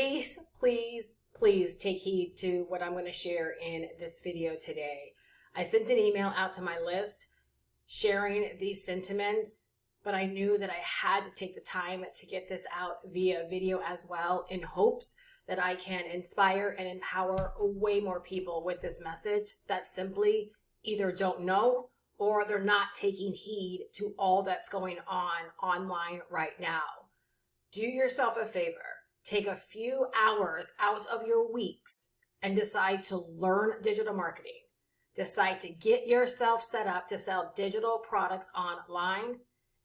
Please, please, please take heed to what I'm going to share in this video today. I sent an email out to my list sharing these sentiments, but I knew that I had to take the time to get this out via video as well, in hopes that I can inspire and empower way more people with this message that simply either don't know or they're not taking heed to all that's going on online right now. Do yourself a favor. Take a few hours out of your weeks and decide to learn digital marketing. Decide to get yourself set up to sell digital products online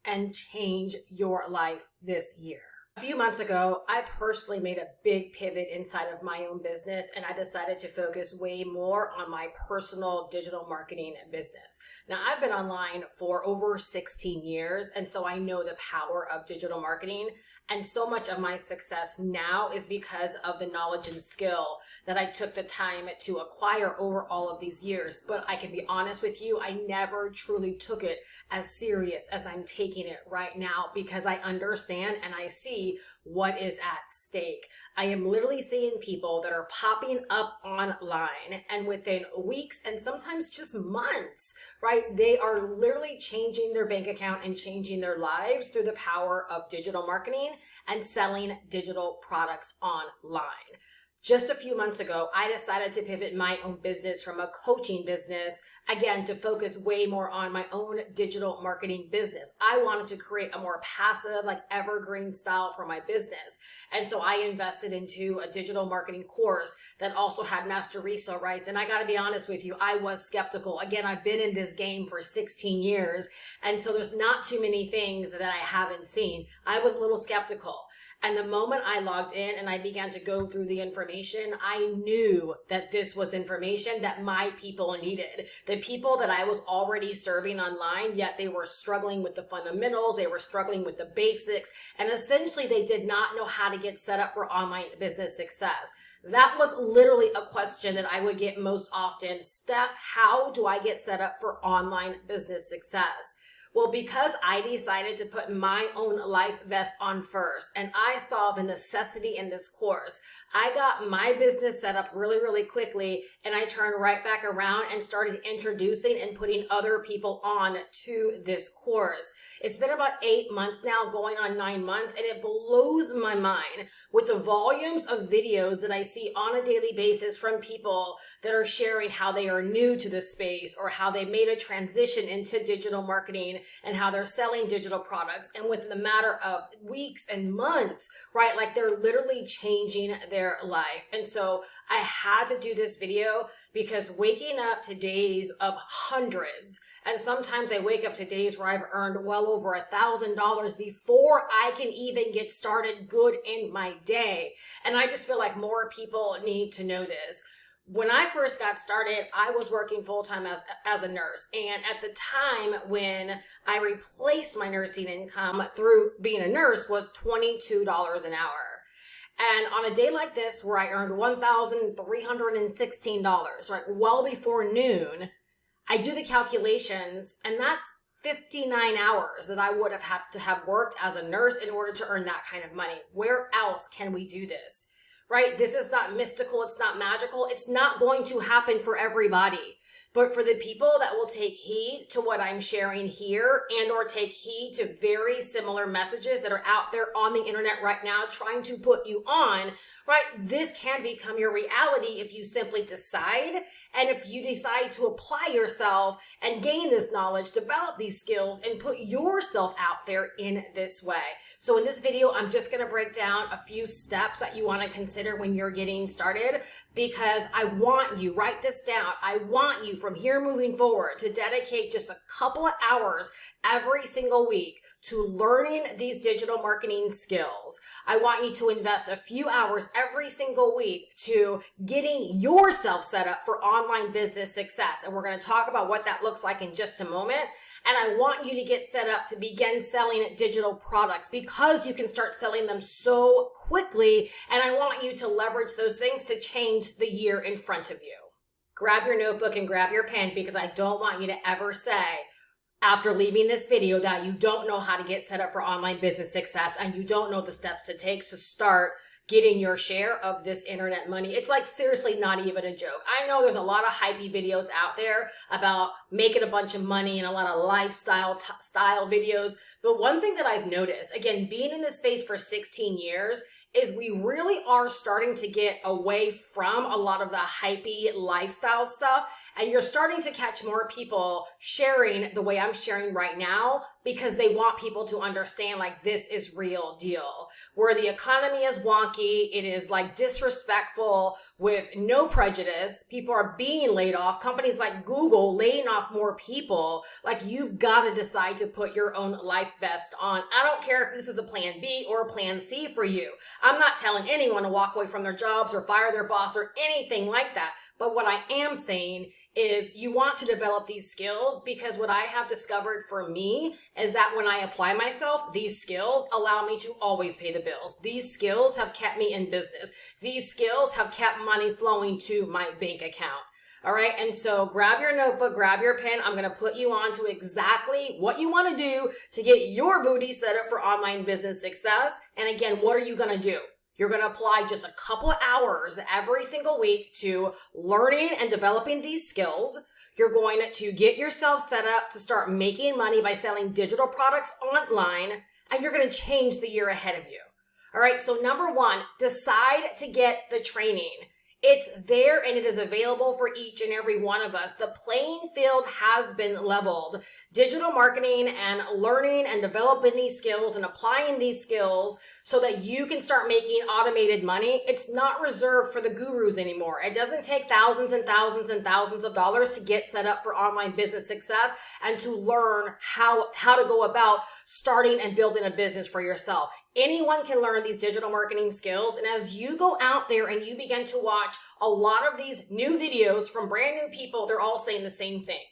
and change your life this year. A few months ago, I personally made a big pivot inside of my own business, and I decided to focus way more on my personal digital marketing business. Now, I've been online for over 16 years, and so I know the power of digital marketing. And so much of my success now is because of the knowledge and skill that I took the time to acquire over all of these years. But I can be honest with you, I never truly took it as serious as I'm taking it right now, because I understand and I see what is at stake. I am literally seeing people that are popping up online, and within weeks and sometimes just months, right? They are literally changing their bank account and changing their lives through the power of digital marketing and selling digital products online. Just a few months ago, I decided to pivot my own business from a coaching business, again, to focus way more on my own digital marketing business. I wanted to create a more passive, like evergreen style for my business. And so I invested into a digital marketing course that also had master resale rights. And I got to be honest with you, I was skeptical. Again, I've been in this game for 16 years. And so there's not too many things that I haven't seen. I was a little skeptical. And the moment I logged in and I began to go through the information, I knew that this was information that my people needed. The people that I was already serving online, yet they were struggling with the fundamentals, they were struggling with the basics, and essentially they did not know how to get set up for online business success. That was literally a question that I would get most often. Steph, how do I get set up for online business success? Well, because I decided to put my own life vest on first, and I saw the necessity in this course, I got my business set up really, really quickly, and I turned right back around and started introducing and putting other people on to this course. It's been about 8 months now, going on 9 months, and it blows my mind with the volumes of videos that I see on a daily basis from people that are sharing how they are new to this space or how they made a transition into digital marketing and how they're selling digital products. And within the matter of weeks and months, right, like they're literally changing their life. And so I had to do this video because waking up to days of hundreds, and sometimes I wake up to days where I've earned well over $1,000 before I can even get started good in my day. And I just feel like more people need to know this. When I first got started, I was working full-time as a nurse. And at the time when I replaced my nursing income through being a nurse was $22 an hour. And on a day like this where I earned $1,316, right, well before noon, I do the calculations, and that's 59 hours that I would have had to have worked as a nurse in order to earn that kind of money. Where else can we do this? Right? This is not mystical. It's not magical. It's not going to happen for everybody. But for the people that will take heed to what I'm sharing here and or take heed to very similar messages that are out there on the internet right now trying to put you on, right? This can become your reality if you simply decide, and if you decide to apply yourself and gain this knowledge, develop these skills, and put yourself out there in this way. So in this video, I'm just going to break down a few steps that you want to consider when you're getting started, because I want you, write this down, I want you from here moving forward to dedicate just a couple of hours every single week to learning these digital marketing skills. I want you to invest a few hours every single week to getting yourself set up for online business success. And we're going to talk about what that looks like in just a moment. And I want you to get set up to begin selling digital products because you can start selling them so quickly. And I want you to leverage those things to change the year in front of you. Grab your notebook and grab your pen, because I don't want you to ever say after leaving this video that you don't know how to get set up for online business success and you don't know the steps to take to start getting your share of this internet money. It's like seriously not even a joke. I know there's a lot of hypey videos out there about making a bunch of money and a lot of lifestyle style videos. But one thing that I've noticed, again, being in this space for 16 years, is we really are starting to get away from a lot of the hypey lifestyle stuff. And you're starting to catch more people sharing the way I'm sharing right now because they want people to understand like this is real deal. Where the economy is wonky, it is like disrespectful with no prejudice. People are being laid off. Companies like Google laying off more people. Like you've got to decide to put your own life vest on. I don't care if this is a plan B or a plan C for you. I'm not telling anyone to walk away from their jobs or fire their boss or anything like that. But what I am saying is you want to develop these skills because what I have discovered for me is that when I apply myself, these skills allow me to always pay the bills. These skills have kept me in business. These skills have kept money flowing to my bank account. All right. And so grab your notebook, grab your pen. I'm going to put you on to exactly what you want to do to get your booty set up for online business success. And again, what are you going to do? You're going to apply just a couple of hours every single week to learning and developing these skills. You're going to get yourself set up to start making money by selling digital products online, and you're going to change the year ahead of you. All right. So number one, decide to get the training. It's there and it is available for each and every one of us. The playing field has been leveled. Digital marketing and learning and developing these skills and applying these skills so that you can start making automated money. It's not reserved for the gurus anymore. It doesn't take thousands and thousands and thousands of dollars to get set up for online business success and to learn how to go about starting and building a business for yourself. Anyone can learn these digital marketing skills. And as you go out there and you begin to watch a lot of these new videos from brand new people, they're all saying the same thing.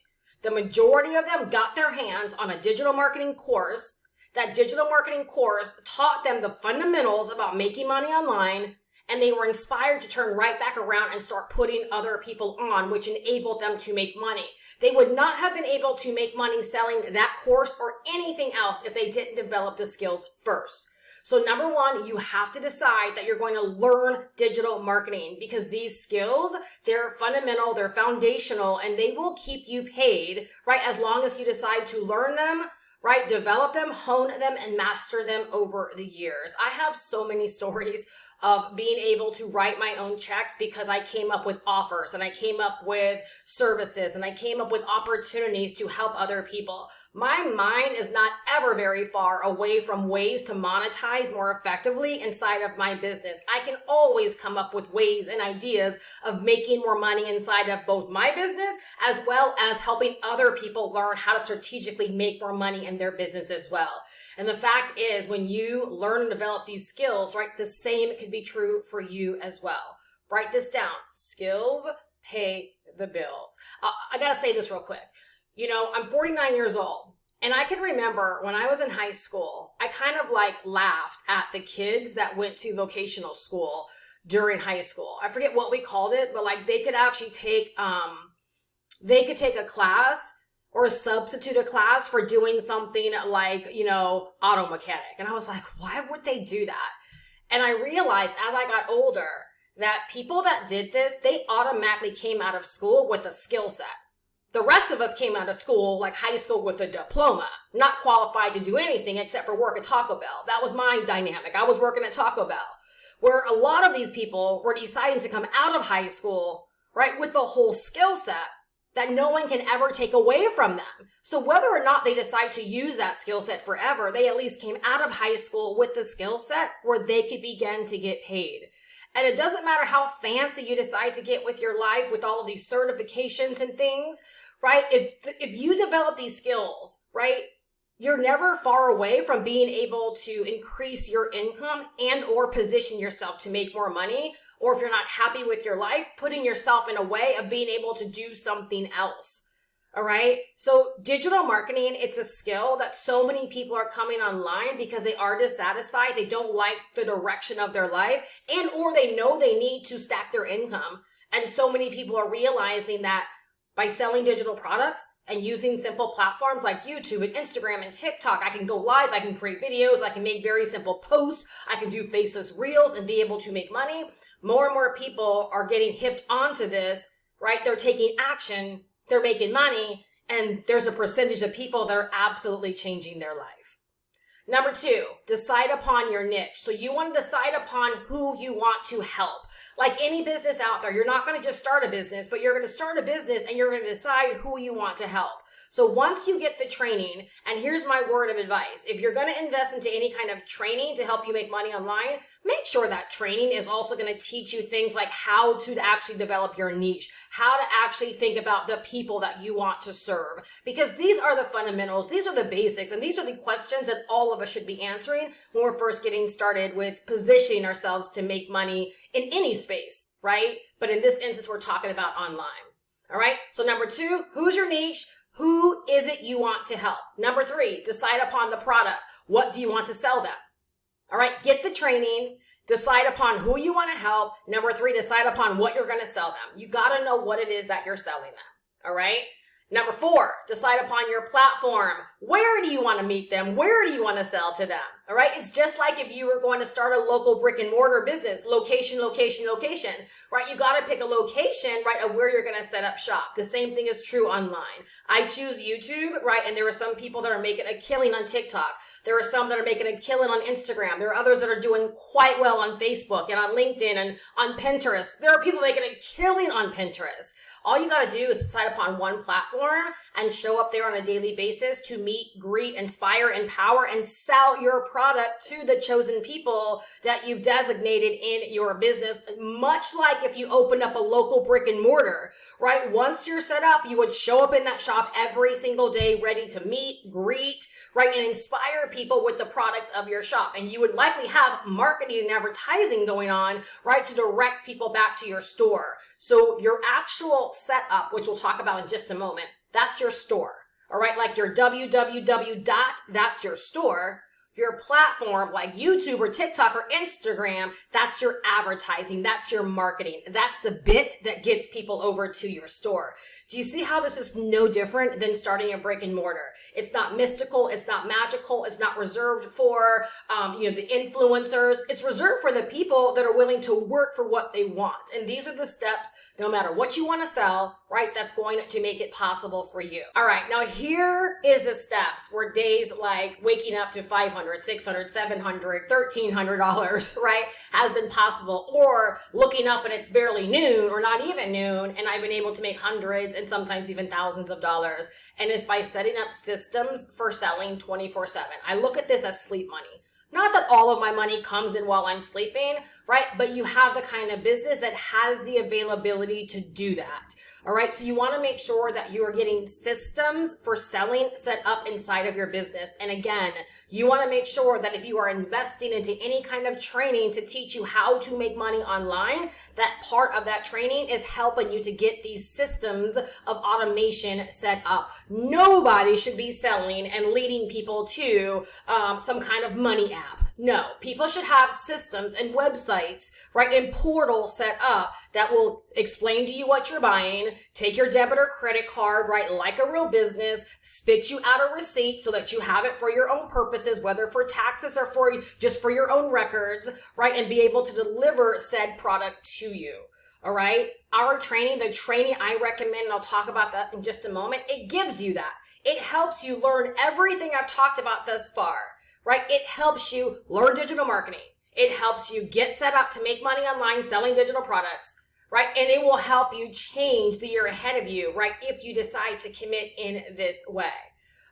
The majority of them got their hands on a digital marketing course. That digital marketing course taught them the fundamentals about making money online, and they were inspired to turn right back around and start putting other people on, which enabled them to make money. They would not have been able to make money selling that course or anything else if they didn't develop the skills first. So number one, you have to decide that you're going to learn digital marketing because these skills, they're fundamental, they're foundational, and they will keep you paid, right? As long as you decide to learn them, right? Develop them, hone them, and master them over the years. I have so many stories of being able to write my own checks because I came up with offers and I came up with services and I came up with opportunities to help other people. My mind is not ever very far away from ways to monetize more effectively inside of my business. I can always come up with ways and ideas of making more money inside of both my business as well as helping other people learn how to strategically make more money in their business as well. And the fact is, when you learn and develop these skills, right, the same could be true for you as well. Write this down. Skills pay the bills. I got to say this real quick. You know, I'm 49 years old, and I can remember when I was in high school, I kind of like laughed at the kids that went to vocational school during high school. I forget what we called it, but like they could actually take a class or substitute a class for doing something like, you know, auto mechanic. And I was like, why would they do that? And I realized as I got older that people that did this, they automatically came out of school with a skill set. The rest of us came out of school, like high school, with a diploma, not qualified to do anything except for work at Taco Bell. That was my dynamic. I was working at Taco Bell, where a lot of these people were deciding to come out of high school, right, with the whole skill set that no one can ever take away from them. So whether or not they decide to use that skill set forever, they at least came out of high school with the skill set where they could begin to get paid. And it doesn't matter how fancy you decide to get with your life with all of these certifications and things, right? If you develop these skills, right, you're never far away from being able to increase your income and or position yourself to make more money. Or if you're not happy with your life, putting yourself in a way of being able to do something else. All right. So digital marketing, it's a skill that so many people are coming online because they are dissatisfied. They don't like the direction of their life and or they know they need to stack their income. And so many people are realizing that by selling digital products and using simple platforms like YouTube and Instagram and TikTok. I can go live, I can create videos, I can make very simple posts, I can do faceless reels and be able to make money. More and more people are getting hipped onto this, right? They're taking action, they're making money, and there's a percentage of people that are absolutely changing their life. Number 2, decide upon your niche. So you want to decide upon who you want to help. Like any business out there, you're not going to just start a business, but you're going to start a business and you're going to decide who you want to help. So once you get the training, and here's my word of advice, if you're going to invest into any kind of training to help you make money online, make sure that training is also going to teach you things like how to actually develop your niche, how to actually think about the people that you want to serve. Because these are the fundamentals, these are the basics, and these are the questions that all of us should be answering when we're first getting started with positioning ourselves to make money in any space, right? But in this instance, we're talking about online. All right. So number 2, who's your niche? Who is it you want to help? Number 3, decide upon the product. What do you want to sell them? All right, get the training, decide upon who you want to help. Number 3, decide upon what you're going to sell them. You got to know what it is that you're selling them. All right. Number 4, decide upon your platform. Where do you want to meet them? Where do you want to sell to them? All right. It's just like if you were going to start a local brick and mortar business, location, right? You got to pick a location, right, of where you're going to set up shop. The same thing is true online. I choose YouTube, right? And there are some people that are making a killing on TikTok. There are some that are making a killing on Instagram. There are others that are doing quite well on Facebook and on LinkedIn and on Pinterest. There are people making a killing on Pinterest. All you got to do is decide upon one platform and show up there on a daily basis to meet, greet, inspire, empower, and sell your product to the chosen people that you've designated in your business. Much like if you opened up a local brick and mortar, right? Once you're set up, you would show up in that shop every single day, ready to meet, greet, right, and inspire people with the products of your shop. And you would likely have marketing and advertising going on, right, to direct people back to your store. So your actual setup, which we'll talk about in just a moment, that's your store. All right, like your www. That's your store. Your platform like YouTube or TikTok or Instagram, that's your advertising, that's your marketing. That's the bit that gets people over to your store. Do you see how this is no different than starting a brick and mortar? It's not mystical, it's not magical, it's not reserved for the influencers. It's reserved for the people that are willing to work for what they want. And these are the steps, no matter what you want to sell, right, that's going to make it possible for you. All right, now here is the steps where days like waking up to $500, $600, $700, $1,300, right, has been possible, or looking up and it's barely noon or not even noon and I've been able to make hundreds and sometimes even thousands of dollars. And it's by setting up systems for selling 24/7. I look at this as sleep money. Not that all of my money comes in while I'm sleeping, right? But you have the kind of business that has the availability to do that. All right. So you want to make sure that you are getting systems for selling set up inside of your business. And again, you want to make sure that if you are investing into any kind of training to teach you how to make money online, that part of that training is helping you to get these systems of automation set up. Nobody should be selling and leading people to some kind of money app. No, people should have systems and websites, right, and portals set up that will explain to you what you're buying, take your debit or credit card, right, like a real business, spit you out a receipt so that you have it for your own purposes, whether for taxes or for just for your own records, right, and be able to deliver said product to you. All right. Our training, the training I recommend, and I'll talk about that in just a moment, it gives you that. It helps you learn everything I've talked about thus far. Right? It helps you learn digital marketing. It helps you get set up to make money online selling digital products, right? And it will help you change the year ahead of you, right? If you decide to commit in this way.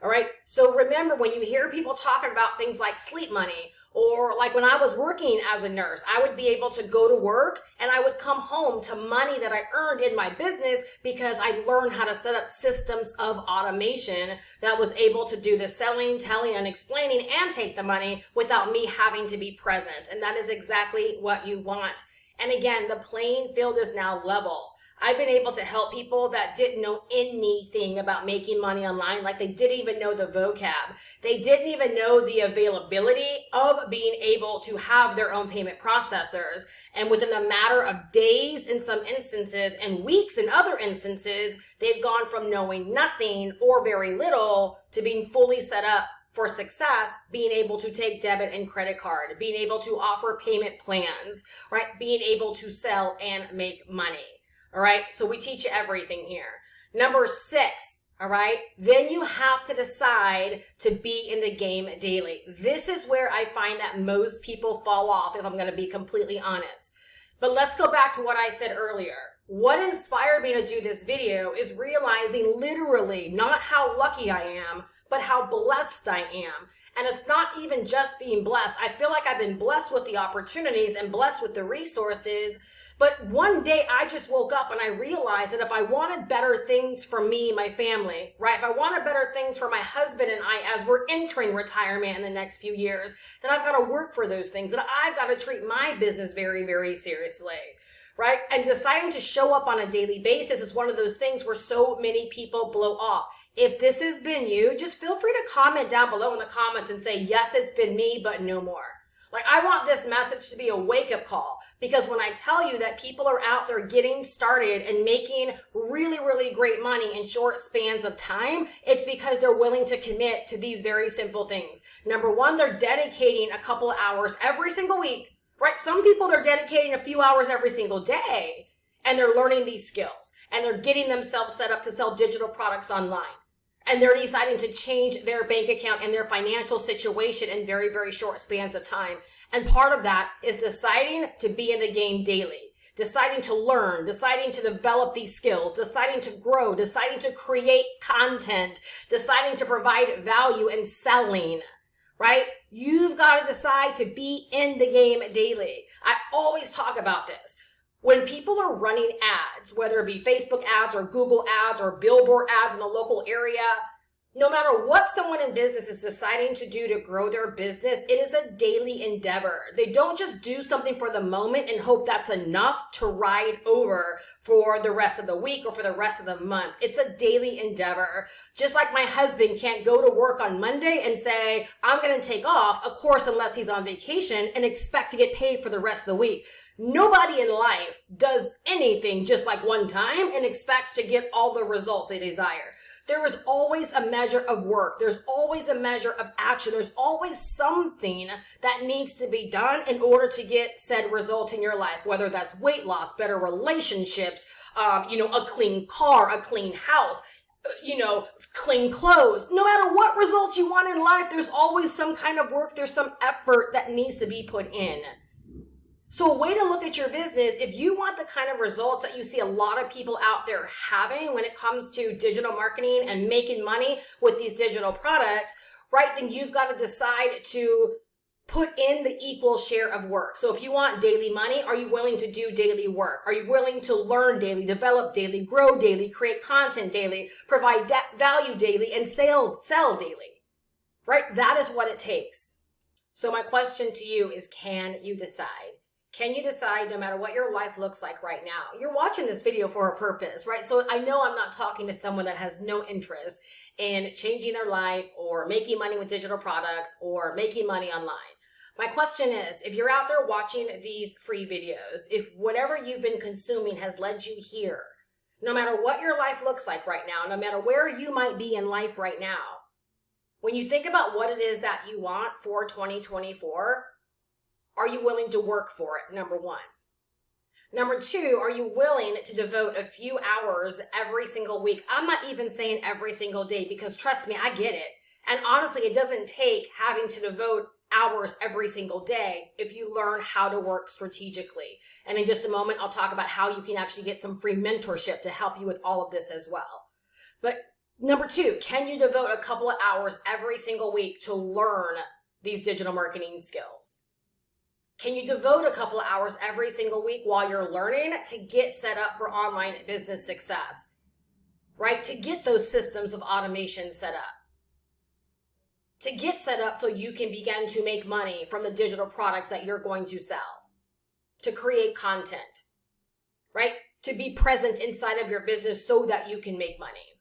All right. So remember, when you hear people talking about things like sleep money, or like when I was working as a nurse, I would be able to go to work and I would come home to money that I earned in my business because I learned how to set up systems of automation that was able to do the selling, telling, and explaining and take the money without me having to be present. And that is exactly what you want. And again, the playing field is now level. I've been able to help people that didn't know anything about making money online, like they didn't even know the vocab. They didn't even know the availability of being able to have their own payment processors. And within a matter of days in some instances and weeks in other instances, they've gone from knowing nothing or very little to being fully set up for success, being able to take debit and credit card, being able to offer payment plans, right? Being able to sell and make money. All right. So we teach you everything here. Number 6. All right. Then you have to decide to be in the game daily. This is where I find that most people fall off, if I'm going to be completely honest. But let's go back to what I said earlier. What inspired me to do this video is realizing literally not how lucky I am, but how blessed I am. And it's not even just being blessed. I feel like I've been blessed with the opportunities and blessed with the resources. But one day I just woke up and I realized that if I wanted better things for me, my family, right? If I wanted better things for my husband and I as we're entering retirement in the next few years, then I've got to work for those things. And I've got to treat my business very, very seriously, right? And deciding to show up on a daily basis is one of those things where so many people blow off. If this has been you, just feel free to comment down below in the comments and say, yes, it's been me, but no more. Like, I want this message to be a wake-up call, because when I tell you that people are out there getting started and making really, really great money in short spans of time, it's because they're willing to commit to these very simple things. Number 1, they're dedicating a couple of hours every single week, right? Some people, they're dedicating a few hours every single day, and they're learning these skills, and they're getting themselves set up to sell digital products online. And they're deciding to change their bank account and their financial situation in very, very short spans of time. And part of that is deciding to be in the game daily, deciding to learn, deciding to develop these skills, deciding to grow, deciding to create content, deciding to provide value and selling, right? You've got to decide to be in the game daily. I always talk about this. When people are running ads, whether it be Facebook ads or Google ads or billboard ads in the local area, no matter what someone in business is deciding to do to grow their business, it is a daily endeavor. They don't just do something for the moment and hope that's enough to ride over for the rest of the week or for the rest of the month. It's a daily endeavor. Just like my husband can't go to work on Monday and say, I'm going to take off, of course, unless he's on vacation, and expect to get paid for the rest of the week. Nobody in life does anything just like one time and expects to get all the results they desire. There is always a measure of work. There's always a measure of action. There's always something that needs to be done in order to get said result in your life, whether that's weight loss, better relationships, a clean car, a clean house, clean clothes. No matter what results you want in life, there's always some kind of work. There's some effort that needs to be put in. So a way to look at your business, if you want the kind of results that you see a lot of people out there having when it comes to digital marketing and making money with these digital products, right, then you've got to decide to put in the equal share of work. So if you want daily money, are you willing to do daily work? Are you willing to learn daily, develop daily, grow daily, create content daily, provide value daily, and sell daily, right? That is what it takes. So my question to you is, can you decide? Can you decide, no matter what your life looks like right now? You're watching this video for a purpose, right? So I know I'm not talking to someone that has no interest in changing their life or making money with digital products or making money online. My question is, if you're out there watching these free videos, if whatever you've been consuming has led you here, no matter what your life looks like right now, no matter where you might be in life right now, when you think about what it is that you want for 2024, are you willing to work for it? Number 1. Number 2, are you willing to devote a few hours every single week? I'm not even saying every single day, because trust me, I get it. And honestly, it doesn't take having to devote hours every single day if you learn how to work strategically. And in just a moment, I'll talk about how you can actually get some free mentorship to help you with all of this as well. But number 2, can you devote a couple of hours every single week to learn these digital marketing skills? Can you devote a couple of hours every single week while you're learning to get set up for online business success, right? To get those systems of automation set up, to get set up so you can begin to make money from the digital products that you're going to sell, to create content, right? to be present inside of your business so that you can make money?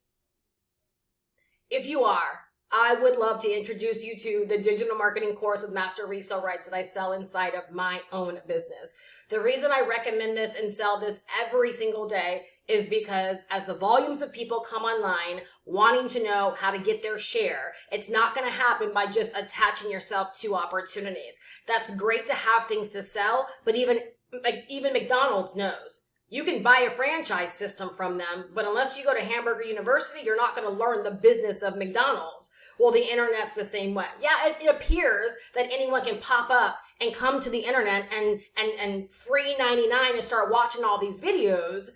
If you are, I would love to introduce you to the digital marketing course with master resale rights that I sell inside of my own business. The reason I recommend this and sell this every single day is because as the volumes of people come online wanting to know how to get their share, it's not going to happen by just attaching yourself to opportunities. That's great to have things to sell, but even McDonald's knows. You can buy a franchise system from them, but unless you go to Hamburger University, you're not going to learn the business of McDonald's. Well, the internet's the same way. Yeah, it appears that anyone can pop up and come to the internet and free 99 and start watching all these videos.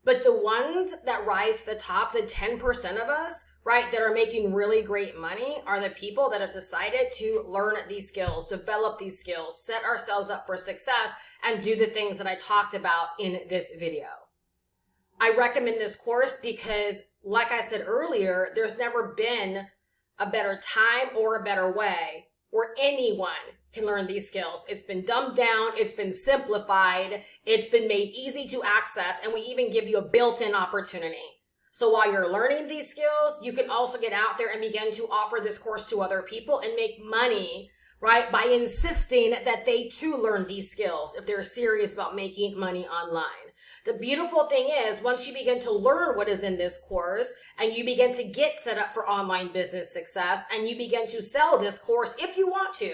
But the ones that rise to the top, the 10% of us, right, that are making really great money are the people that have decided to learn these skills, develop these skills, set ourselves up for success, and do the things that I talked about in this video. I recommend this course because, like I said earlier, there's never been a better time or a better way where anyone can learn these skills. It's been dumbed down, it's been simplified, it's been made easy to access, and we even give you a built-in opportunity. So while you're learning these skills, you can also get out there and begin to offer this course to other people and make money, right, by insisting that they too learn these skills if they're serious about making money online. The beautiful thing is, once you begin to learn what is in this course and you begin to get set up for online business success and you begin to sell this course if you want to,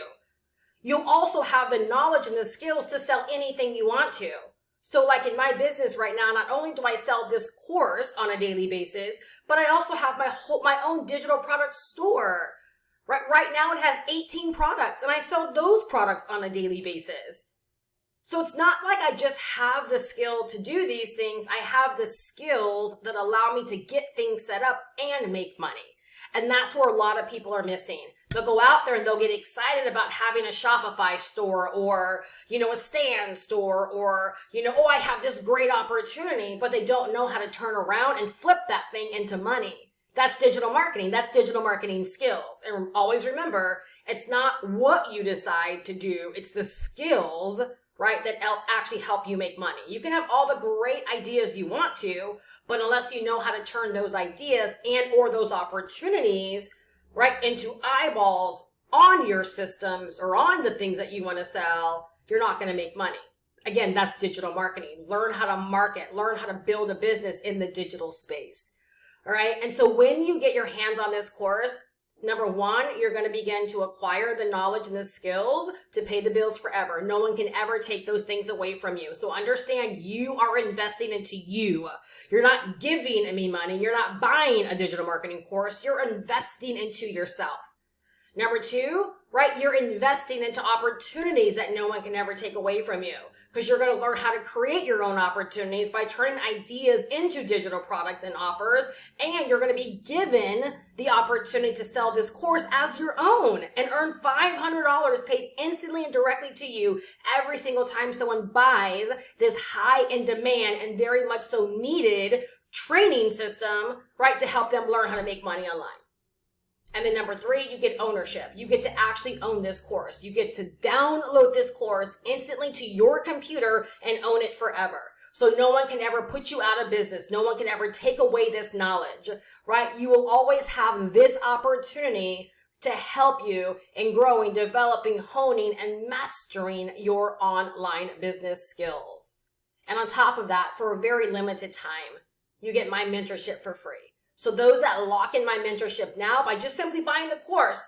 you'll also have the knowledge and the skills to sell anything you want to. So like in my business right now, not only do I sell this course on a daily basis, but I also have my own digital product store. Right now it has 18 products and I sell those products on a daily basis. So it's not like I just have the skill to do these things. I have the skills that allow me to get things set up and make money. And that's where a lot of people are missing. They'll go out there and they'll get excited about having a Shopify store or, a stand store or, oh, I have this great opportunity, but they don't know how to turn around and flip that thing into money. That's digital marketing. That's digital marketing skills. And always remember, it's not what you decide to do. It's the skills, right, that actually help you make money. You can have all the great ideas you want to, but unless you know how to turn those ideas and or those opportunities, right, into eyeballs on your systems or on the things that you want to sell, you're not going to make money. Again, that's digital marketing. Learn how to market, learn how to build a business in the digital space. All right. And so when you get your hands on this course, number one, you're going to begin to acquire the knowledge and the skills to pay the bills forever. No one can ever take those things away from you. So understand you are investing into you. You're not giving me money. You're not buying a digital marketing course. You're investing into yourself. Number two, right, you're investing into opportunities that no one can ever take away from you because you're going to learn how to create your own opportunities by turning ideas into digital products and offers, and you're going to be given the opportunity to sell this course as your own and earn $500 paid instantly and directly to you every single time someone buys this high in demand and very much so needed training system, right, to help them learn how to make money online. And then number three, you get ownership. You get to actually own this course. You get to download this course instantly to your computer and own it forever. So no one can ever put you out of business. No one can ever take away this knowledge, right? You will always have this opportunity to help you in growing, developing, honing, and mastering your online business skills. And on top of that, for a very limited time, you get my mentorship for free. So those that lock in my mentorship now, by just simply buying the course,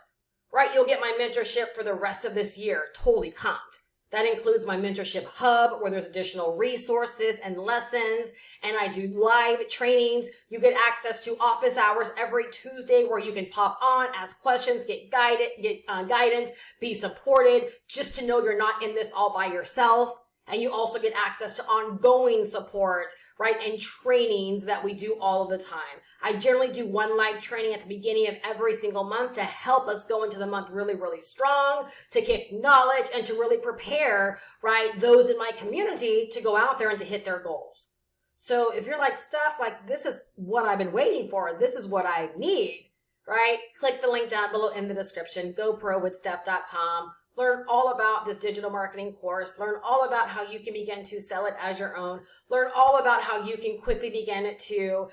right, you'll get my mentorship for the rest of this year, totally comped. That includes my mentorship hub where there's additional resources and lessons, and I do live trainings. You get access to office hours every Tuesday where you can pop on, ask questions, get guidance, be supported, just to know you're not in this all by yourself. And you also get access to ongoing support, right, and trainings that we do all of the time. I generally do one live training at the beginning of every single month to help us go into the month really, really strong, to kick knowledge, and to really prepare, right, those in my community to go out there and to hit their goals. So if you're like, Steph, like, this is what I've been waiting for, this is what I need, right? Click the link down below in the description, goprowithsteph.com. Learn all about this digital marketing course. Learn all about how you can begin to sell it as your own. Learn all about how you can quickly begin to,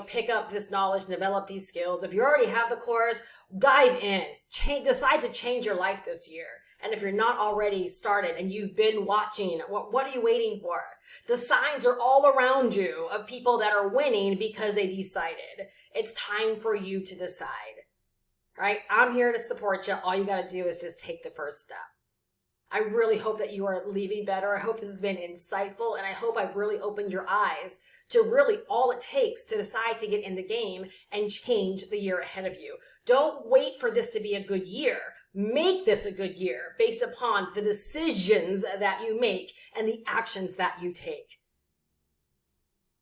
pick up this knowledge and develop these skills. If you already have the course, dive in. Decide to change your life this year. And if you're not already started and you've been watching, what are you waiting for? The signs are all around you of people that are winning because they decided. It's time for you to decide. Right? I'm here to support you. All you got to do is just take the first step. I really hope that you are leaving better. I hope this has been insightful, and I hope I've really opened your eyes to really all it takes to decide to get in the game and change the year ahead of you. Don't wait for this to be a good year. Make this a good year based upon the decisions that you make and the actions that you take.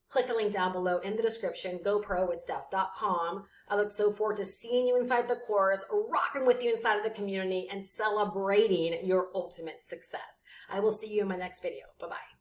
Click the link down below in the description, goprowithsteph.com. I look so forward to seeing you inside the course, rocking with you inside of the community, and celebrating your ultimate success. I will see you in my next video. Bye-bye.